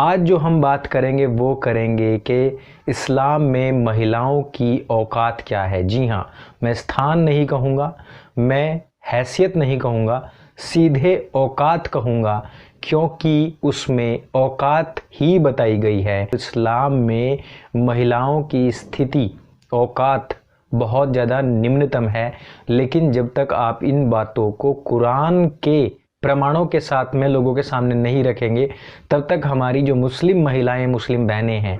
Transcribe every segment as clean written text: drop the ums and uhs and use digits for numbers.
आज जो हम बात करेंगे वो करेंगे कि इस्लाम में महिलाओं की औकात क्या है। जी हाँ, मैं स्थान नहीं कहूँगा, मैं हैसियत नहीं कहूँगा, सीधे औकात कहूँगा, क्योंकि उसमें औकात ही बताई गई है। इस्लाम में महिलाओं की स्थिति, औकात बहुत ज़्यादा निम्नतम है। लेकिन जब तक आप इन बातों को कुरान के प्रमाणों के साथ में लोगों के सामने नहीं रखेंगे, तब तक हमारी जो मुस्लिम महिलाएं, मुस्लिम बहनें हैं,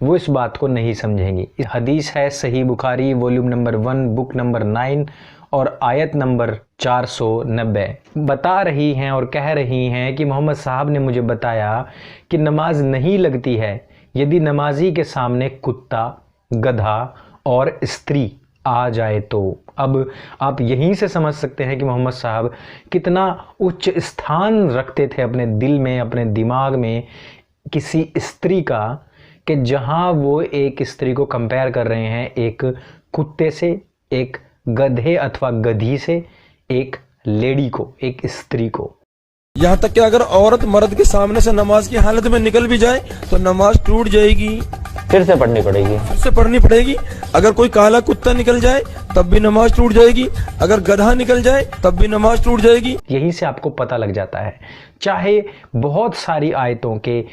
वो इस बात को नहीं समझेंगी। हदीस है सही Bukhari volume number 1 book number 9 और आयत नंबर 490 बता रही हैं और कह रही हैं कि मोहम्मद साहब ने मुझे बताया कि नमाज नहीं लगती है यदि नमाजी के सामने कुत्ता, गधा और स्त्री आ जाए तो। अब आप यहीं से समझ सकते हैं कि मोहम्मद साहब कितना उच्च स्थान रखते थे अपने दिल में, अपने दिमाग में किसी स्त्री का, कि जहां वो एक स्त्री को कंपेयर कर रहे हैं एक कुत्ते से, एक गधे अथवा गधी से, एक लेडी को, एक स्त्री को। यहाँ तक कि अगर औरत मर्द के सामने से नमाज की हालत में निकल भी जाए तो नमाज टूट जाएगी, फिर से पढ़नी पड़ेगी, फिर से पढ़नी पड़ेगी। अगर कोई काला कुत्ता निकल जाए तब भी नमाज टूट जाएगी, अगर गधा निकल जाए तब भी नमाज टूट जाएगी। यहीं से आपको पता लग जाता है। चाहे बहुत सारी आयतों के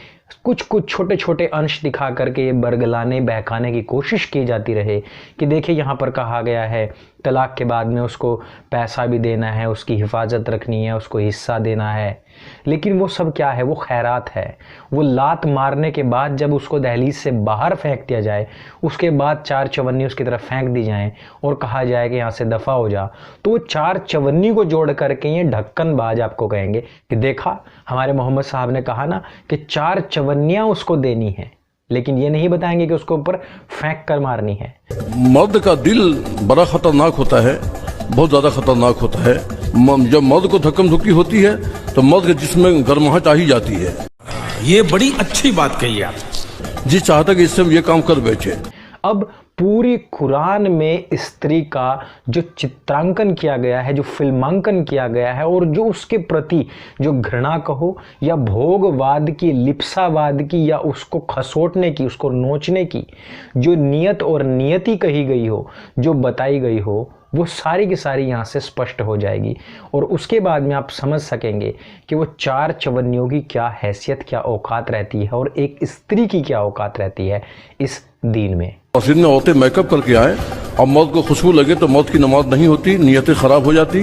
कुछ कुछ छोटे छोटे अंश दिखा करके बरगलाने, बहकाने की कोशिश की जाती रहे कि देखिए यहाँ पर कहा गया है तलाक के बाद में उसको पैसा भी देना है, उसकी हिफाजत रखनी है, उसको हिस्सा देना है। लेकिन वो सब क्या है? वो खैरात है। वो लात मारने के बाद जब उसको दहलीज से बाहर फेंक दिया जाए, उसके बाद 4 चवन्नी उसकी तरफ फेंक दी जाएं और कहा जाए कि यहाँ से दफ़ा हो जा, तो वो 4 चवन्नी को जोड़ करके ये ढक्कनबाज आपको कहेंगे कि देखा हमारे मोहम्मद साहब ने कहा ना कि 4 चवन्नियाँ उसको देनी है, लेकिन ये नहीं बताएंगे कि उसको ऊपर फेंक कर मारनी है। मर्द का दिल बड़ा खतरनाक होता है, बहुत ज्यादा खतरनाक होता है। जब मर्द को धक्कम धुक्की होती है तो मर्द के जिस्म में गर्माहट आ ही जाती है। ये बड़ी अच्छी बात कही आप। जी चाहता कि इससे हम ये काम कर बैठे। अब पूरी कुरान में स्त्री का जो चित्रांकन किया गया है, जो फिल्मांकन किया गया है, और जो उसके प्रति जो घृणा कहो या भोगवाद की, लिप्सावाद की, या उसको खसोटने की, उसको नोचने की जो नियत और नियति कही गई हो, जो बताई गई हो, वो सारी की सारी यहाँ से स्पष्ट हो जाएगी। और उसके बाद में आप समझ सकेंगे कि वो 4 चवन्नियों की क्या हैसियत, क्या औकात रहती है और एक स्त्री की क्या औकात रहती है इस दीन में। मस्जिद में औरतें मेकअप करके आए और मर्द को खुशबू लगे तो मर्द की नमाज नहीं होती, नियतें खराब हो जाती।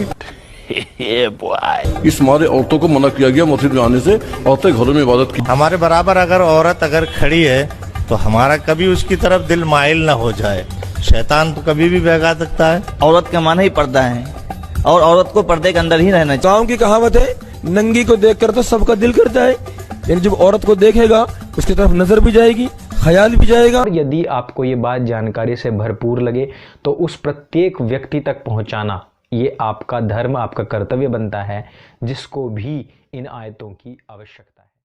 इस मारे औरतों को मना किया गया मस्जिद में आने से। औरतें घरों में इबादत की। हमारे बराबर अगर औरत अगर खड़ी है तो हमारा कभी उसकी तरफ दिल माइल ना हो जाए। शैतान तो कभी भी बहका सकता है। औरत का माना ही पर्दा है और औरत को पर्दे के अंदर ही रहना चाहिए। गाँव की कहावत है, नंगी को देखकर तो सबका दिल करता है, लेकिन जब औरत को देखेगा उसकी तरफ नजर भी जाएगी, ख्याल भी जाएगा। और यदि आपको ये बात जानकारी से भरपूर लगे तो उस प्रत्येक व्यक्ति तक पहुंचाना ये आपका धर्म, आपका कर्तव्य बनता है, जिसको भी इन आयतों की आवश्यकता